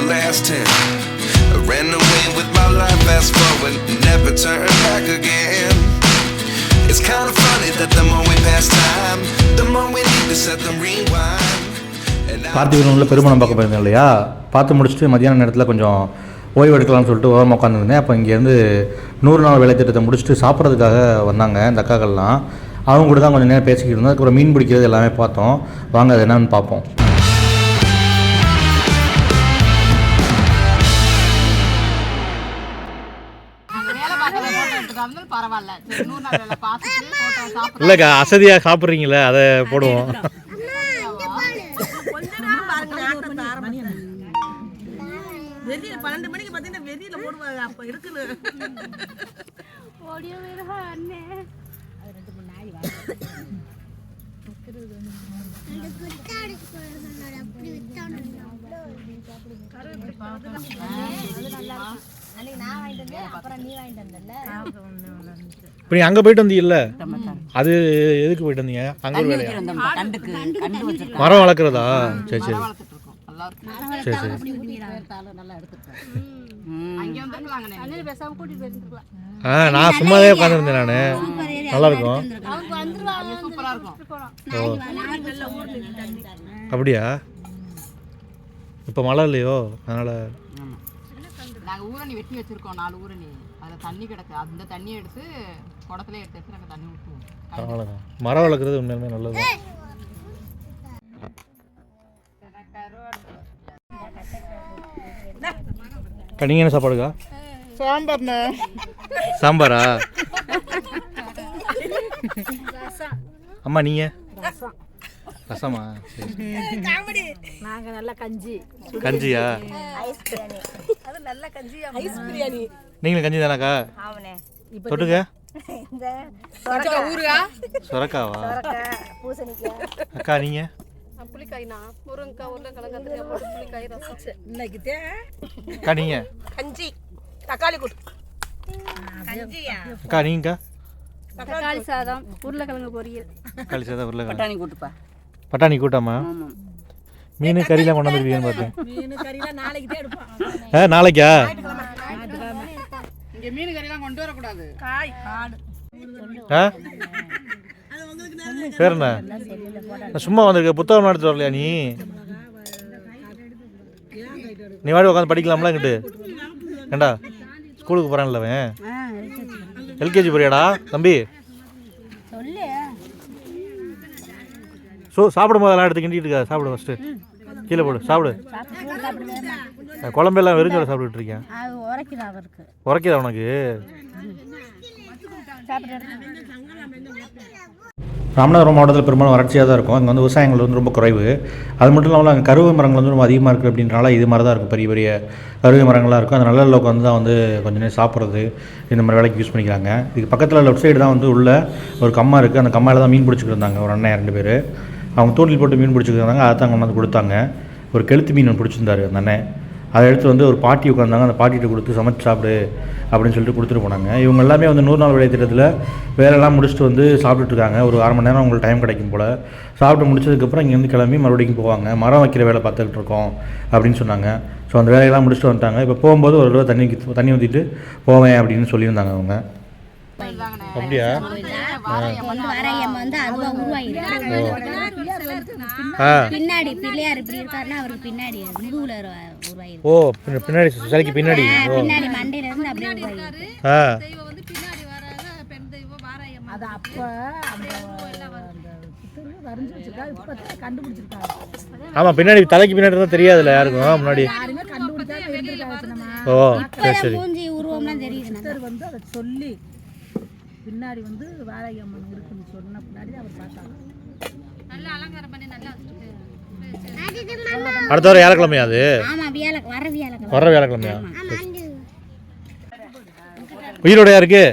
the last 10. I ran away with my life, fast forward, never turn back again. It's kind of funny that the more we pass time, the more we need to set them rewind. பார்த்திபனில் Perumanam பார்க்க போயிருந்தேன் இல்லையா, பார்த்து முடிச்சுட்டு மதியான நேரத்தில் கொஞ்சம் ஓய்வு எடுக்கலாம்னு சொல்லிட்டு ஓரமாக உட்காந்துருந்தேன். அப்போ இங்கேருந்து 100 நாள் வேலை திட்டத்தை முடிச்சுட்டு சாப்பிட்றதுக்காக வந்தாங்க இந்த அக்காக்கள்லாம். அவங்க கூட தான் கொஞ்சம் நேரம் பேசிக்கிட்டு இருந்தோம். அதுக்கப்புறம் மீன் பிடிக்கிறது எல்லாமே பார்த்தோம். வாங்க அது என்னன்னு பார்ப்போம். இல்லைக்கா, அசதியாக சாப்பிட்றீங்களே அதை போடுவோம். வெறியில 12 மணிக்கு பார்த்தீங்கன்னா வெறியில போடுவாங்க. அப்போ இருக்குன்னு ஓடியோ வேறா அண்ணே அது 2 நாய் வாங்க அந்த குட்டாடு போறதுனால அப்படி விட்டானே அது நல்லா அன்னைக்கு நான் வாங்கிட்டு வந்தேன், அப்புறம் நீ வாங்கிட்டு வந்தல்ல. இப்போ நீ அங்கே போயிட்டு வந்தீங்கல்ல, அது எதுக்கு போயிட்டு வந்தீங்க? அங்கே ஒரு வேலையா? கண்டு வச்சிருக்கேன். மரம் வளர்க்குறதா? சரி சரி சரி சரி. நான் சும்மாவே உட்காந்துருந்தேன். நான் நல்லா இருக்கும். அப்படியா? இப்போ மழை இல்லையோ, அதனால நாங்கள் ஊரணி வெட்டி வச்சிருக்கோம். 4 ஊரணி அதில் தண்ணி கிடக்கு. அந்த தண்ணியை எடுத்து குடத்துல எடுத்து நாங்கள் தண்ணி ஊற்றுவோம். அவ்வளோதான். மரம் வளர்க்குறது உண்மையுமே நல்லது. நீங்கள் என்ன சாப்பாடுக்கா? சாம்பார்ண்ணா. சாம்பாரா? அம்மா நீங்கள் ரசமா? நாங்கள் நல்லா கஞ்சி. கஞ்சியா? அது நல்ல கஞ்சி. ஐஸ் பிரியாணி. நீங்களும் கஞ்சி தானாக்கா? தொட்டுக்க சொரக்காவா? அக்கா நீங்கள்? புளிக்காய்னா முருங்கைக்காய் உருளைக்கிழங்கு போட்டு புளிக்காய் ரசம். இன்னைக்கு அக்கா நீங்கள்? கஞ்சி தக்காளி கூட்டு. கஞ்சியா? அக்கா நீங்கக்கா? தக்காளி சாதம் உருளைக்கிழங்கு பொரியல். தக்காளி சாதம் உருளைக்கிழங்கு. பட்டாணி கூட்டுப்பா. பட்டாணி கூட்டாமா? மீன் கறிலாம் கொண்டு வந்துருக்கீங்கன்னு பார்த்தேன். மீன் கறிலாம் நாளைக்கு தான் எடுப்போம். நாளைக்கா? இங்கே மீன் கறிலாம் கொண்டு வரக்கூடாது. காய் காடு பேர் என்ன? நான் சும்மா வந்திருக்க. புத்தகம் எடுத்து வரலையா நீ? நீ வாடி உட்காந்து படிக்கலாம்ல இங்கிட்டு. ஏண்டா ஸ்கூலுக்கு போகிறான்ல அவன்? எல்கேஜி போறியாடா தம்பி? சாப்பிடும் போது எல்லாம் எடுத்து கிண்டிட்டு இருக்கா. சாப்பிடு ஃபஸ்ட்டு. கீழே போடு சாப்பிடு. குழம்பெல்லாம் வெறிஞ்சோட சாப்பிட்டுட்டு இருக்கேன். உரைக்குதா உனக்கு? ராமநாதபுரம் மாவட்டத்தில் பெரும்பாலும் வறட்சியாக தான் இருக்கும். அங்கே வந்து விவசாயங்கள் வந்து ரொம்ப குறைவு. அது மட்டும் இல்லாமல் அங்கே கருவை மரங்கள் வந்து ரொம்ப அதிகமாக இருக்குது. அப்படின்றனால இது மாதிரி தான் இருக்கும். பெரிய பெரிய கருவை மரங்களாக இருக்கும். அந்த நல்ல அளவுக்கு வந்து தான் வந்து கொஞ்சம் நேரம் சாப்பிட்றது இந்த மாதிரி வேலைக்கு யூஸ் பண்ணிக்கிறாங்க. இதுக்கு பக்கத்தில் லெஃப்ட் சைடு தான் வந்து உள்ள ஒரு கம்மா இருக்குது. அந்த கம்மாயில் தான் மீன் பிடிச்சிட்டு இருந்தாங்க ஒரு அண்ணன் 2 பேர். அவங்க தூண்டில் போட்டு மீன் பிடிச்சிட்டு இருந்தாங்க. அதை தான் கொண்டாந்து கொடுத்தாங்க. ஒரு கெளுத்தி மீன் ஒன்று பிடிச்சிருந்தாரு அந்த அண்ணன். அதை எடுத்து வந்து ஒரு பாட்டி உட்காந்தாங்க. அந்த பாட்டிகிட்ட கொடுத்து சமைச்சு சாப்பிடு அப்படின்னு சொல்லிட்டு கொடுத்துட்டு போனாங்க. இவங்க எல்லாமே வந்து 100 நாள் வேலை திட்டத்தில் வேலையெல்லாம் முடிச்சுட்டு வந்து சாப்பிட்டுருக்காங்க. ஒரு 1/2 மணி நேரம் அவங்களுக்கு டைம் கிடைக்கும் போல். சாப்பிட்டு முடிச்சதுக்கப்புறம் இங்கே வந்து கிளம்பி மறுபடியும் போவாங்க. மரம் வைக்கிற வேலை பார்த்துக்கிட்டு இருக்கோம் அப்படின்னு சொன்னாங்க. ஸோ அந்த வேலையெல்லாம் முடிச்சுட்டு வந்துட்டாங்க. இப்போ போகும்போது ஒரு தடவை தண்ணி ஊற்றிட்டு போவேன் அப்படின்னு சொல்லியிருந்தாங்க அவங்க. அப்படியா? பின்னாடி பிள்ளையார் இப்படி இருக்காருன்னா அவருக்கு பின்னாடி முதுகுல உருவாயிருக்கு. ஓ பின்னாடி சிலைக்கு பின்னாடி பின்னாடி மண்டையில இருந்து அப்படியே உருவாயிருக்கு. தெய்வம் வந்து பின்னாடி வராங்க. பெண் தெய்வம் வாராயம்மா. அது அப்ப அந்த வரைஞ்சு வச்சிருக்காரு. இப்ப கண்டுபிடிச்சிருக்காரு. ஆமாம், பின்னாடி தலைக்கு பின்னாடி தான் தெரியாதுல்ல யாருக்கும். முன்னாடி யாருமே கண்டுபிடிச்சாம இருந்திருக்காங்க. ஓ சரி சரி. மூஞ்சி உருவம்லாம் தெரியுது. வந்து அதை சொல்லி பின்னாடி வந்து வாராயம்மன் இருக்குன்னு சொன்ன பின்னாடி அவர் பார்த்தாங்க. நல்ல அலங்காரம் பண்ணி நல்லா அடுத்த வாரம் வியாழக்கிழமையா? அது வர வியாழக்கிழமையா? உயிரோடையா இருக்கு?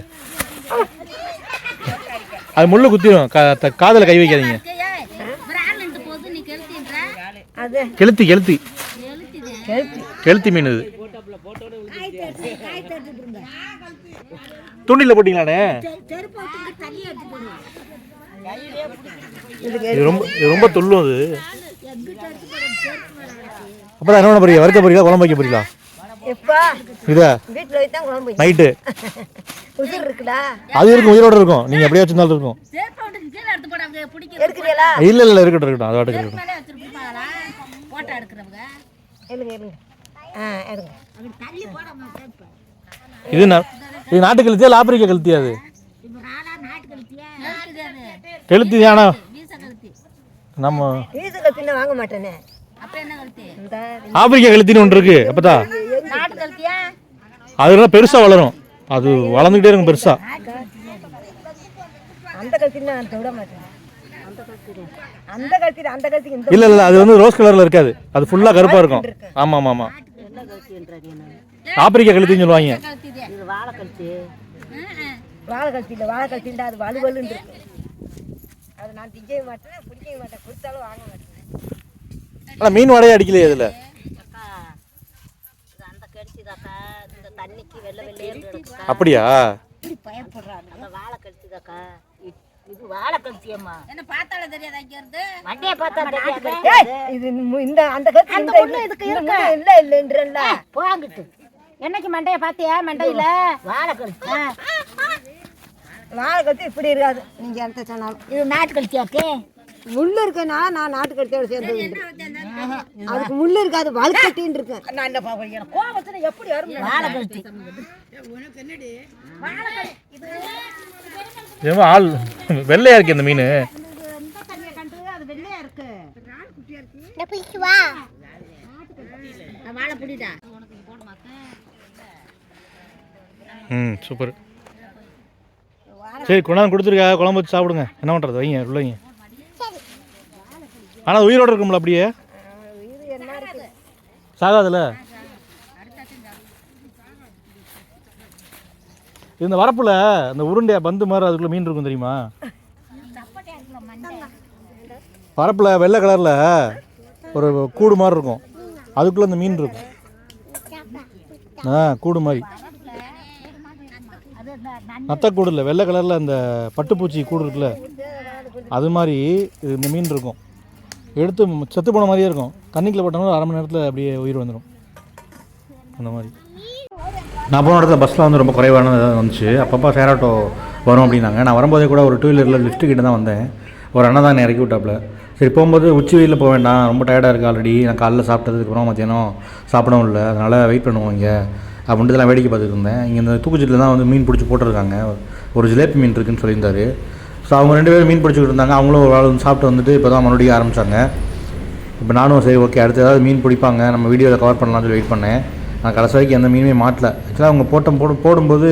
அது முள்ளு குத்திடும். காதில் கை வைக்காதீங்க. கெளுத்தி கெளுத்தி கெளுத்தி மீன் இது. தூண்டில போட்டீங்களானே? இது ரொம்ப துள்ளும். அது அப்போ தான் என்ன பண்ண போறீங்க? வறுக்க போறீங்களா, குழம்பு வைக்க போறீங்களா? எப்பா இதா வீட்டில் வச்சு தான் குழம்பு நைட்டு உசுர் இருக்குடா. அது இருக்கும், உயிரோட இருக்கும். நீங்கள் எப்படியா வச்சிருந்தாலும் இருக்கும். சேப்பை விட்டு கீழே எடுத்து போடாங்க பிடிக்க எடுக்கிறீங்களா? இல்லை இல்லை இருக்கட்டும் இருக்கட்டும், அது வாட்டுக்கு இருக்கட்டும். மேலே வச்சுருப்பாங்களா போட்டோ எடுக்கிறவங்க எடுங்க எடுங்க. எடுங்க. அப்படி தள்ளி போடாம சேப்பை இது நாட்டு கழுத்தியா இல்லை ஆப்பிரிக்கா கழுத்தியா? அது இப்போ நானா நாட்டு கழுத்தியா கழுத்தி தானா? வீச கழுத்தி. நம்ம வீசுக்கு பின்ன வாங்க மாட்டேனே. அப்போ என்ன கழுத்தி? இந்த ஆப்பிரிக்கா கழுத்தின்னு ஒன்று இருக்கு. அப்பதா நாட்டு கழுத்தியா? அதெல்லாம் பெருசாக வளரும். அது வளர்ந்துக்கிட்டே இருக்கும் பெருசாக. அந்த கழுத்தின்னு நான் விட மாட்டேன். அந்த கழுத்திக்கு இந்த இல்லை இல்லை, அது வந்து ரோஸ் கலரில் இருக்காது. அது ஃபுல்லாக கருப்பாக இருக்கும். ஆமாம் ஆமாம் ஆமாம், ஆப்பிரிக்கா கழுத்தின்னு சொல்லுவாங்க. இது வாழை கழுத்து. வாழை கழுத்து இல்லை, வாழை கழுத்தின்டா அது வலுவலுன்னு இருக்கு. அது நான் திங்கவே மாட்டேன், பிடிக்கவே மாட்டேன், கொடுத்தாலும் வாங்க மாட்டேன். ஆனால் மீன் வாடையே அடிக்கலையே இதில். அந்த கழுத்துதாக்கா இந்த தண்ணிக்கு வெள்ளை வெள்ளையே அப்படியா? பயப்படுறாங்க. அந்த வாழை கழுத்துதாக்கா. இது வாழை கழுத்தியம்மா. என்ன பார்த்தாலே தெரியாது அங்கே இருந்து மண்டைய பார்த்தா தெரியாது. இது இந்த அந்த கழுத்து இந்த இதுக்கு இருக்கு. இல்ல இல்லன்றல்ல. போங்கிட்டு. என்னைக்கு மண்டைய பாத்தியா? மண்டையில வாழை கழுத்து. வாழை கழுத்து இப்படி இருக்காது. நீங்க என்கிட்ட சொன்னாலும் இது நாட்டு கழுத்தியாக்கு. முள்ளு இருக்கனால நான் நாட்டு கழுத்தியோட சேர்ந்து அதுக்கு முள்ளு இருக்காது, வழுக்கட்டின்னு இருக்கு. நான் என்ன பாப்பேன் கோபத்துல எப்படி வரும்? வாழை கழுத்து. ஏமா ஆள் வெள்ளையா இருக்கு இந்த மீன். வாழை பிடிடா. சூப்பர். சரி கொண்டாந்து கொடுத்துருக்கா, குழம்பு வச்சு சாப்பிடுங்க. என்ன பண்ணுறது, வைங்க உள்ள வைங்க. ஆனால் உயிரோடு இருக்கும்ல அப்படியே? சாகாதுல்ல? இந்த வரப்பில் இந்த உருண்டையா பந்து மாதிரி அதுக்குள்ளே மீன் இருக்கும் தெரியுமா? வரப்பில் வெள்ளை கலரில் ஒரு கூடு மாதிரி இருக்கும், அதுக்குள்ளே இந்த மீன் இருக்கும். கூடு மாதிரி நத்தக்கூடு இல்லை, வெள்ளை கலரில் அந்த பட்டுப்பூச்சி கூடு இருக்குல்ல, அது மாதிரி இந்த மீன் இருக்கும். எடுத்து செத்து போன மாதிரியே இருக்கும். தண்ணிக்குள்ளே போட்டோம்னா 1/2 மணி நேரத்தில் அப்படியே உயிர் வந்துடும். அந்த மாதிரி நான் போன இடத்துல பஸ்ஸில் வந்து ரொம்ப குறைவான வந்துச்சு. அப்பப்போ ஷேர் ஆட்டோ வரும் அப்படின்னாங்க. நான் வரும்போதே கூட ஒரு 2 வீலரில் லிஃப்ட்டு கிட்ட தான் வந்தேன். ஒரு அண்ணா தான் என்னை இறக்கி விட்டாப்புல. சரி போகும்போது உச்சி வெயிலில் போக வேண்டாம், ரொம்ப டயர்டாக இருக்குது ஆல்ரெடி, நான் காலைல சாப்பிட்டதுக்கப்புறம் மத்தியானம் சாப்பிடவும் இல்லை, அதனால் வெயிட் பண்ணுவோம் இங்கே அப்படின்ட்டு இதெல்லாம் வேடிக்கை பார்த்துட்டு இருந்தேன். இங்கே இந்த தூக்குச்சீட்டில் தான் வந்து மீன் பிடிச்சி போட்டிருக்காங்க. ஒரு ஜிலேபி மீன் இருக்குதுன்னு சொல்லியிருந்தாரு. ஸோ அவங்க 2 பேரும் மீன் பிடிச்சிக்கிட்டு இருந்தாங்க. அவங்களும் ஒரு ஆள் வந்து சாப்பிட்டு வந்துட்டு இப்போ தான் மறுபடியும் ஆரம்பித்தாங்க. இப்போ நானும் சரி ஓகே அடுத்து ஏதாவது மீன் பிடிப்பாங்க நம்ம வீடியோவில் கவர் பண்ணலாம்னு சொல்லி வெயிட் பண்ணேன். நான் கடைசி வரைக்கும் எந்த மீனுமே மாட்டல. ஆக்சுவலாக அவங்க போடும்போது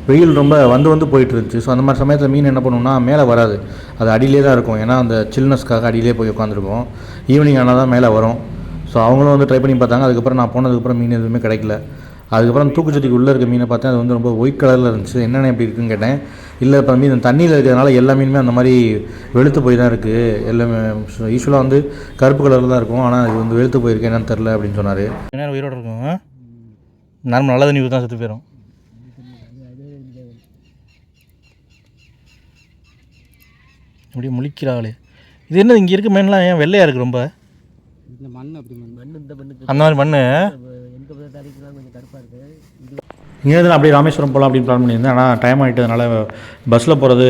வெயில் ரொம்ப வந்து போயிட்டு இருந்துச்சு. ஸோ அந்த மாதிரி சமயத்தில் மீன் என்ன பண்ணுவோம்னா மேலே வராது, அது அடியிலே தான் இருக்கும். ஏன்னா அந்த சில்னஸ்க்காக அடியிலே போய் உட்காந்துருக்கும். ஈவினிங் ஆனால் தான் மேலே வரும். ஸோ அவங்களும் வந்து ட்ரை பண்ணி பார்த்தாங்க. அதுக்கப்புறம் நான் போனதுக்கப்புறம் மீன் எதுவுமே கிடைக்கல. அதுக்கப்புறம் தூக்குச்சட்டிக்கு உள்ளே இருக்க மீனை பார்த்தேன், அது வந்து ரொம்ப ஒயிட் கலரில் இருந்துச்சு. என்னென்ன எப்படி இருக்குன்னு கேட்டேன். இல்லை இப்போ மீன் தண்ணியில் இருக்கிறதுனால எல்லா மீனுமே அந்த மாதிரி வெளுத்து போய் தான் இருக்குது. எல்லாமே யூஸ்வலாக வந்து கருப்பு கலரில் தான் இருக்கும், ஆனால் இது வந்து வெளுத்து போயிருக்கு, என்னன்னு தெரில அப்படின்னு சொன்னார். என்ன உயிரோடு இருக்கும்? நார்மல் நல்ல தண்ணி தான் செத்து போயிடும். அப்படியே முழிக்கிறாங்களே. இது என்னது இங்கே இருக்க மீன்லாம் ஏன் வெள்ளையாக இருக்குது ரொம்ப? இந்த மண் அப்படி மண் இந்த மண்ணுக்கு அந்த மாதிரி மண் எங்கே தடிக்கலாம் கொஞ்சம் கருப்பாக இருக்குது. இங்கே தான் அப்படியே ராமேஸ்வரம் போகலாம் அப்படின்னு பிளான் பண்ணியிருந்தேன். ஆனால் டைம் ஆகிட்டதுனால பஸ்ஸில் போகிறது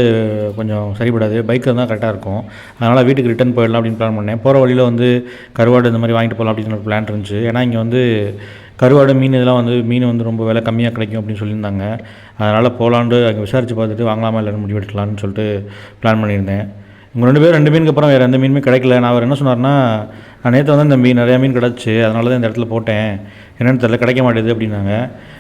கொஞ்சம் சரிப்படாது, பைக்கில் தான் கரெக்டாக இருக்கும். அதனால் வீட்டுக்கு ரிட்டன் போயிடலாம் அப்படின்னு பிளான் பண்ணேன். போகிற வழியில் வந்து கருவாடு இந்த மாதிரி வாங்கிட்டு போகலாம் அப்படின்னு ஒரு பிளான் இருந்துச்சு. ஏன்னா இங்கே வந்து கருவாடு மீன் இதெல்லாம் வந்து மீன் வந்து ரொம்ப விலை கம்மியாக கிடைக்கும் அப்படின்னு சொல்லியிருந்தாங்க. அதனால் போகலான்ட்டு அங்கே விசாரித்து பார்த்துட்டு வாங்கலாமா இல்லைன்னு முடிவு எடுக்கலான்னு சொல்லிட்டு பிளான் பண்ணியிருந்தேன். இவங்க 2 பேரும் 2 மீனுக்கு அப்புறம் வேறு எந்த மீனுமே கிடைக்கல. நான் அவர் என்ன சொன்னார்னா, நான் நேற்று வந்து இந்த மீன் நிறையா மீன் கிடச்சி அதனால தான் இந்த இடத்துல போட்டேன், என்னென்னு தெரியல கிடைக்க மாட்டேது அப்படின்னாங்க.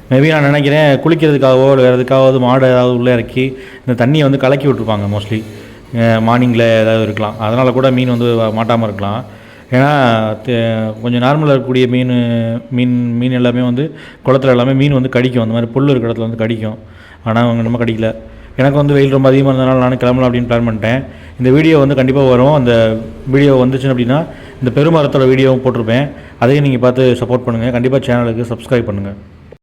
மேபி நான் நினைக்கிறேன் குளிக்கிறதுக்காகவோ இல்லை வேறு எதுக்காவது மாடு ஏதாவது உள்ளே இறக்கி இந்த தண்ணியை வந்து கலக்கி விட்ருப்பாங்க. மோஸ்ட்லி மார்னிங்கில் ஏதாவது இருக்கலாம், அதனால் கூட மீன் வந்து மாட்டாமல் இருக்கலாம். ஏன்னா கொஞ்சம் நார்மலாக இருக்கக்கூடிய மீன் எல்லாமே வந்து குளத்துல எல்லாமே மீன் வந்து கடிக்கும், அந்த மாதிரி புல் இருக்கிற இடத்துல வந்து கடிக்கும். ஆனால் அவங்க நம்ம கடிக்கல. எனக்கு வந்து வெயில் ரொம்ப அதிகமாக இருந்ததுனால நானும் கிளம்பலாம் அப்படின்னு பிளான் பண்ணிட்டேன். இந்த வீடியோ வந்து கண்டிப்பாக வரும். அந்த வீடியோ வந்துச்சு அப்படின்னா இந்த பெருமரத்தோட வீடியோவும் போட்டிருப்பேன், அதையும் நீங்கள் பார்த்து சப்போர்ட் பண்ணுங்கள். கண்டிப்பாக சேனலுக்கு சப்ஸ்கிரைப் பண்ணுங்கள்.